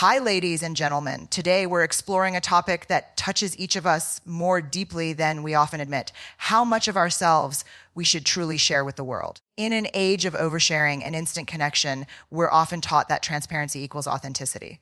Hi, ladies and gentlemen. Today we're exploring a topic that touches each of us more deeply than we often admit: how much of ourselves we should truly share with the world. In an age of oversharing and instant connection, we're often taught that transparency equals authenticity.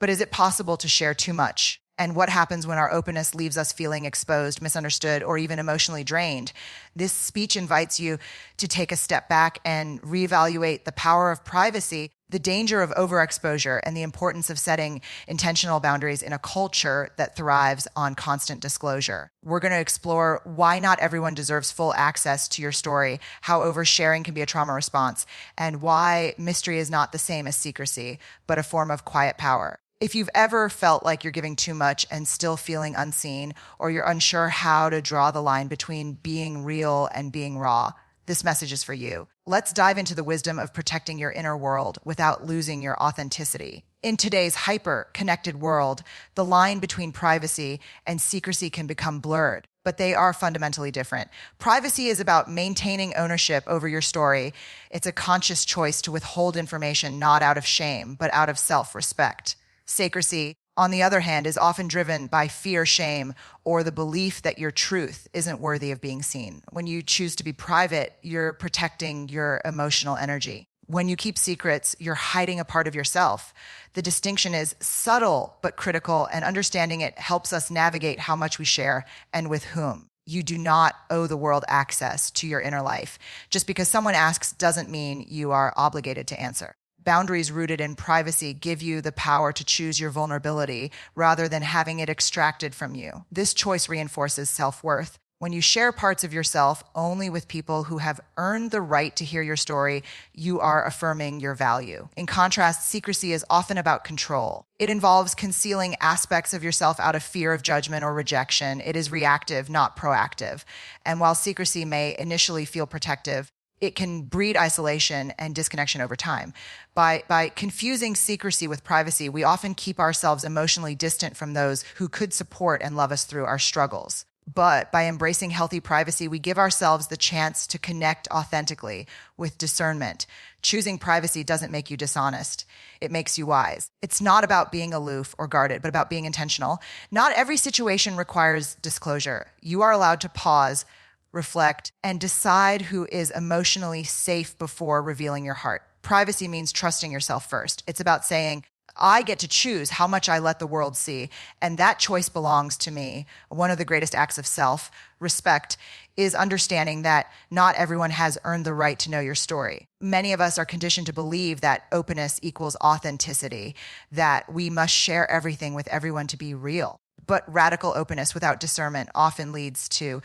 But is it possible to share too much? And what happens when our openness leaves us feeling exposed, misunderstood, or even emotionally drained? This speech invites you to take a step back and reevaluate the power of privacy, the danger of overexposure, and the importance of setting intentional boundaries in a culture that thrives on constant disclosure. We're going to explore why not everyone deserves full access to your story, how oversharing can be a trauma response, and why mystery is not the same as secrecy, but a form of quiet power. If you've ever felt like you're giving too much and still feeling unseen, or you're unsure how to draw the line between being real and being raw, this message is for you. Let's dive into the wisdom of protecting your inner world without losing your authenticity. In today's hyper-connected world, the line between privacy and secrecy can become blurred, but they are fundamentally different. Privacy is about maintaining ownership over your story. It's a conscious choice to withhold information not out of shame, but out of self-respect. Secrecy, on the other hand, is often driven by fear, shame, or the belief that your truth isn't worthy of being seen. When you choose to be private, you're protecting your emotional energy. When you keep secrets, you're hiding a part of yourself. The distinction is subtle but critical, and understanding it helps us navigate how much we share and with whom. You do not owe the world access to your inner life. Just because someone asks doesn't mean you are obligated to answer. Boundaries rooted in privacy give you the power to choose your vulnerability rather than having it extracted from you. This choice reinforces self-worth. When you share parts of yourself only with people who have earned the right to hear your story, you are affirming your value. In contrast, secrecy is often about control. It involves concealing aspects of yourself out of fear of judgment or rejection. It is reactive, not proactive. And while secrecy may initially feel protective, it can breed isolation and disconnection over time. By confusing secrecy with privacy, we often keep ourselves emotionally distant from those who could support and love us through our struggles. But by embracing healthy privacy, we give ourselves the chance to connect authentically with discernment. Choosing privacy doesn't make you dishonest. It makes you wise. It's not about being aloof or guarded, but about being intentional. Not every situation requires disclosure. You are allowed to pause, reflect, and decide who is emotionally safe before revealing your heart. Privacy means trusting yourself first. It's about saying, I get to choose how much I let the world see, and that choice belongs to me. One of the greatest acts of self-respect is understanding that not everyone has earned the right to know your story. Many of us are conditioned to believe that openness equals authenticity, that we must share everything with everyone to be real. But radical openness without discernment often leads to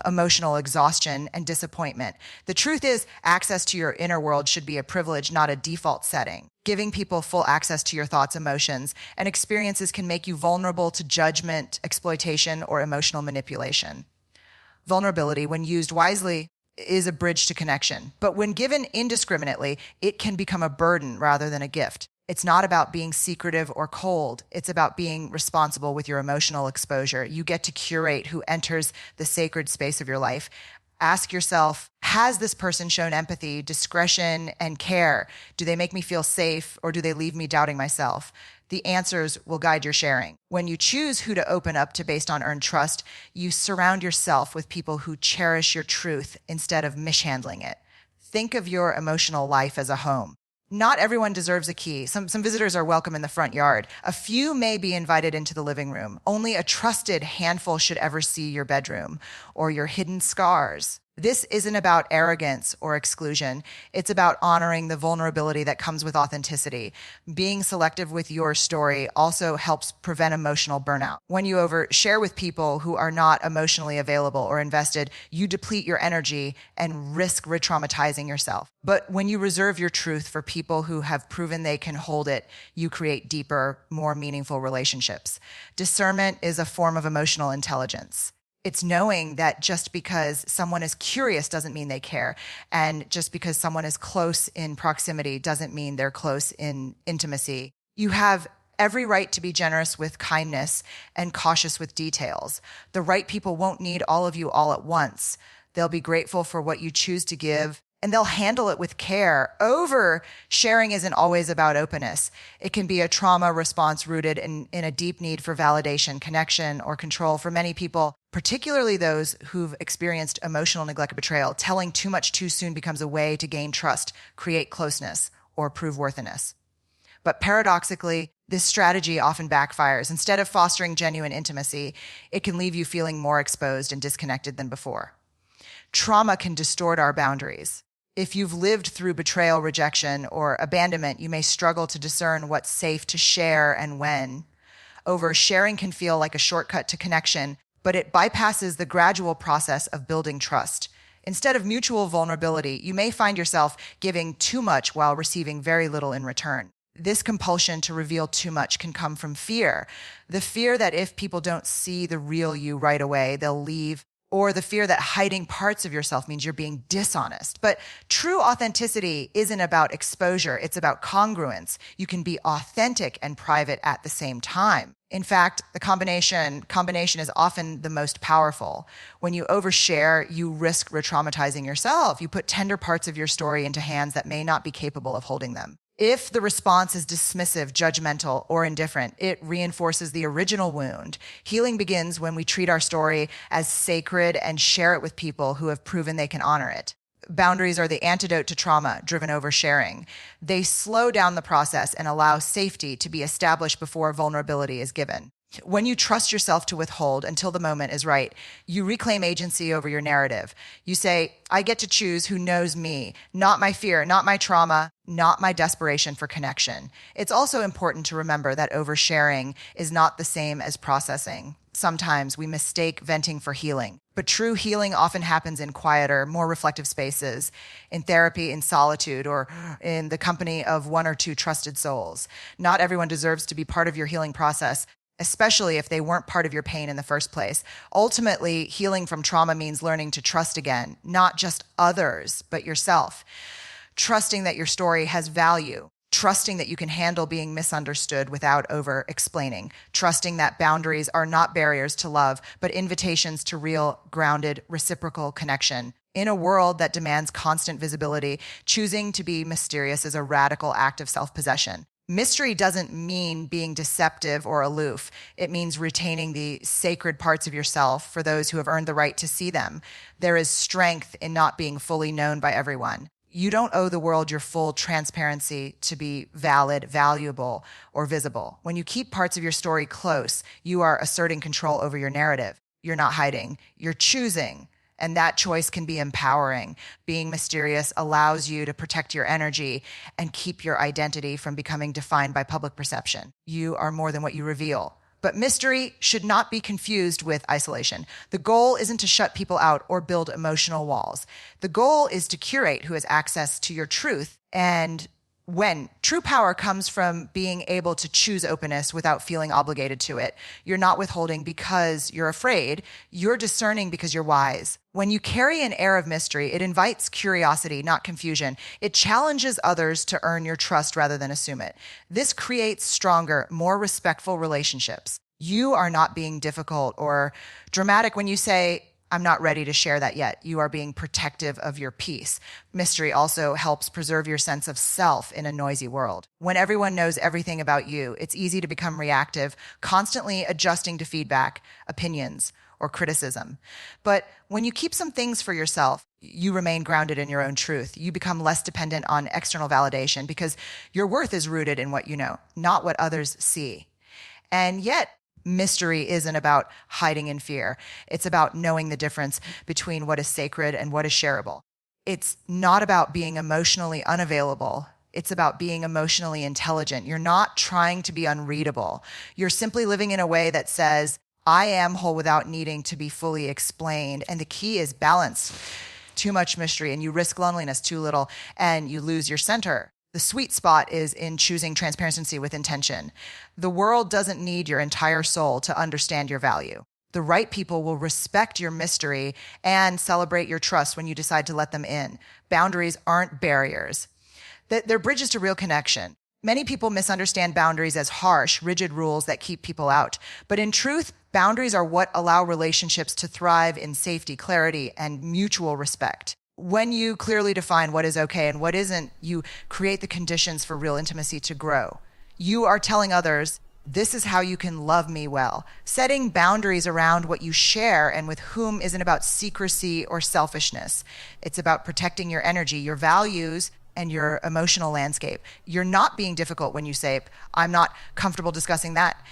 emotional exhaustion and disappointment. The truth is, access to your inner world should be a privilege, not a default setting. Giving people full access to your thoughts, emotions, and experiences can make you vulnerable to judgment, exploitation, or emotional manipulation. Vulnerability, when used wisely, is a bridge to connection. But when given indiscriminately, it can become a burden rather than a gift. It's not about being secretive or cold. It's about being responsible with your emotional exposure. You get to curate who enters the sacred space of your life. Ask yourself, has this person shown empathy, discretion, and care? Do they make me feel safe, or do they leave me doubting myself? The answers will guide your sharing. When you choose who to open up to based on earned trust, you surround yourself with people who cherish your truth instead of mishandling it. Think of your emotional life as a home. Not everyone deserves a key. Some visitors are welcome in the front yard. A few may be invited into the living room. Only a trusted handful should ever see your bedroom or your hidden scars. This isn't about arrogance or exclusion. It's about honoring the vulnerability that comes with authenticity. Being selective with your story also helps prevent emotional burnout. When you overshare with people who are not emotionally available or invested, you deplete your energy and risk re-traumatizing yourself. But when you reserve your truth for people who have proven they can hold it, you create deeper, more meaningful relationships. Discernment is a form of emotional intelligence. It's knowing that just because someone is curious doesn't mean they care. And just because someone is close in proximity doesn't mean they're close in intimacy. You have every right to be generous with kindness and cautious with details. The right people won't need all of you all at once. They'll be grateful for what you choose to give and they'll handle it with care. Oversharing isn't always about openness. It can be a trauma response rooted in a deep need for validation, connection, or control. For many people, particularly those who've experienced emotional neglect or betrayal, telling too much too soon becomes a way to gain trust, create closeness, or prove worthiness. But paradoxically, this strategy often backfires. Instead of fostering genuine intimacy, it can leave you feeling more exposed and disconnected than before. Trauma can distort our boundaries. If you've lived through betrayal, rejection, or abandonment, you may struggle to discern what's safe to share and when. Oversharing can feel like a shortcut to connection, but it bypasses the gradual process of building trust. Instead of mutual vulnerability, you may find yourself giving too much while receiving very little in return. This compulsion to reveal too much can come from fear. The fear that if people don't see the real you right away, they'll leave, or the fear that hiding parts of yourself means you're being dishonest. But true authenticity isn't about exposure, it's about congruence. You can be authentic and private at the same time. In fact, the combination is often the most powerful. When you overshare, you risk re-traumatizing yourself. You put tender parts of your story into hands that may not be capable of holding them. If the response is dismissive, judgmental, or indifferent, it reinforces the original wound. Healing begins when we treat our story as sacred and share it with people who have proven they can honor it. Boundaries are the antidote to trauma-driven oversharing. They slow down the process and allow safety to be established before vulnerability is given. When you trust yourself to withhold until the moment is right, you reclaim agency over your narrative. You say, I get to choose who knows me, not my fear, not my trauma, not my desperation for connection. It's also important to remember that oversharing is not the same as processing. Sometimes we mistake venting for healing, but true healing often happens in quieter, more reflective spaces, in therapy, in solitude, or in the company of one or two trusted souls. Not everyone deserves to be part of your healing process, especially if they weren't part of your pain in the first place. Ultimately, healing from trauma means learning to trust again, not just others, but yourself. Trusting that your story has value. Trusting that you can handle being misunderstood without over-explaining. Trusting that boundaries are not barriers to love, but invitations to real, grounded, reciprocal connection. In a world that demands constant visibility, choosing to be mysterious is a radical act of self-possession. Mystery doesn't mean being deceptive or aloof. It means retaining the sacred parts of yourself for those who have earned the right to see them. There is strength in not being fully known by everyone. You don't owe the world your full transparency to be valid, valuable, or visible. When you keep parts of your story close, you are asserting control over your narrative. You're not hiding, you're choosing. And that choice can be empowering. Being mysterious allows you to protect your energy and keep your identity from becoming defined by public perception. You are more than what you reveal. But mystery should not be confused with isolation. The goal isn't to shut people out or build emotional walls. The goal is to curate who has access to your truth. And when true power comes from being able to choose openness without feeling obligated to it. You're not withholding because you're afraid. You're discerning because you're wise. When you carry an air of mystery, it invites curiosity, not confusion. It challenges others to earn your trust rather than assume it. This creates stronger, more respectful relationships. You are not being difficult or dramatic when you say, I'm not ready to share that yet. You are being protective of your peace. Mystery also helps preserve your sense of self in a noisy world. When everyone knows everything about you, it's easy to become reactive, constantly adjusting to feedback, opinions, or criticism. But when you keep some things for yourself, you remain grounded in your own truth. You become less dependent on external validation because your worth is rooted in what you know, not what others see. And yet, mystery isn't about hiding in fear. It's about knowing the difference between what is sacred and what is shareable. It's not about being emotionally unavailable. It's about being emotionally intelligent. You're not trying to be unreadable. You're simply living in a way that says, I am whole without needing to be fully explained. And the key is balance. Too much mystery and you risk loneliness, too little, and you lose your center. The sweet spot is in choosing transparency with intention. The world doesn't need your entire soul to understand your value. The right people will respect your mystery and celebrate your trust when you decide to let them in. Boundaries aren't barriers. They're bridges to real connection. Many people misunderstand boundaries as harsh, rigid rules that keep people out. But in truth, boundaries are what allow relationships to thrive in safety, clarity, and mutual respect. When you clearly define what is okay and what isn't, you create the conditions for real intimacy to grow. You are telling others, this is how you can love me well. Setting boundaries around what you share and with whom isn't about secrecy or selfishness. It's about protecting your energy, your values, and your emotional landscape. You're not being difficult when you say, I'm not comfortable discussing that.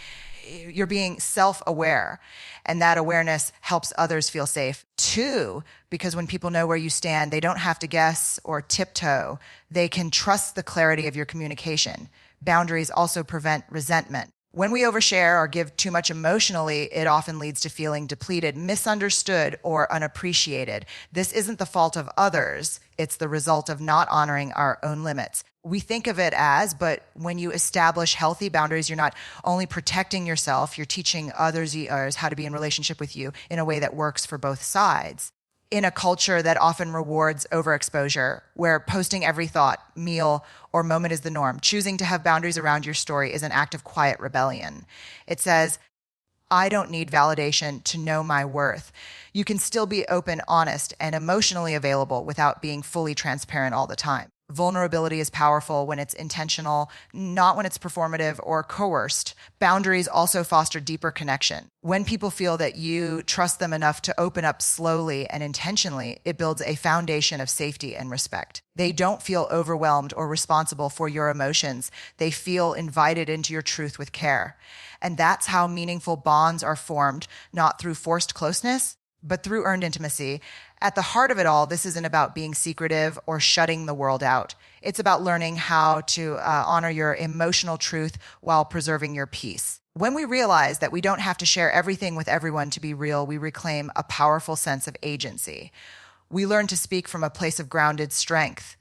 You're being self-aware, and that awareness helps others feel safe too, because when people know where you stand, they don't have to guess or tiptoe. They can trust the clarity of your communication. Boundaries also prevent resentment. When we overshare or give too much emotionally, it often leads to feeling depleted, misunderstood, or unappreciated. This isn't the fault of others. It's the result of not honoring our own limits. We think of it as, but when you establish healthy boundaries, you're not only protecting yourself, you're teaching others how to be in relationship with you in a way that works for both sides. In a culture that often rewards overexposure, where posting every thought, meal, or moment is the norm, choosing to have boundaries around your story is an act of quiet rebellion. It says, I don't need validation to know my worth. You can still be open, honest, and emotionally available without being fully transparent all the time. Vulnerability is powerful when it's intentional, not when it's performative or coerced. Boundaries also foster deeper connection. When people feel that you trust them enough to open up slowly and intentionally, it builds a foundation of safety and respect. They don't feel overwhelmed or responsible for your emotions. They feel invited into your truth with care. And that's how meaningful bonds are formed, not through forced closeness, but through earned intimacy. At the heart of it all, this isn't about being secretive or shutting the world out. It's about learning how to honor your emotional truth while preserving your peace. When we realize that we don't have to share everything with everyone to be real, we reclaim a powerful sense of agency. We learn to speak from a place of grounded strength,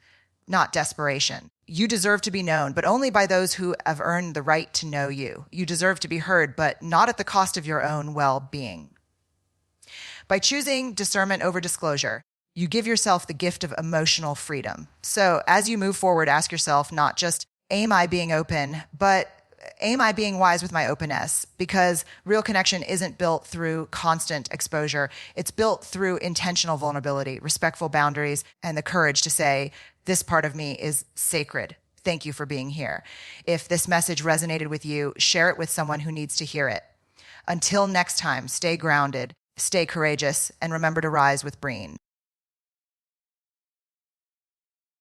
not desperation. You deserve to be known, but only by those who have earned the right to know you. You deserve to be heard, but not at the cost of your own well-being. By choosing discernment over disclosure, you give yourself the gift of emotional freedom. So as you move forward, ask yourself not just, am I being open, but am I being wise with my openness? Because real connection isn't built through constant exposure. It's built through intentional vulnerability, respectful boundaries, and the courage to say, this part of me is sacred. Thank you for being here. If this message resonated with you, share it with someone who needs to hear it. Until next time, stay grounded, stay courageous, and remember to rise with Brene.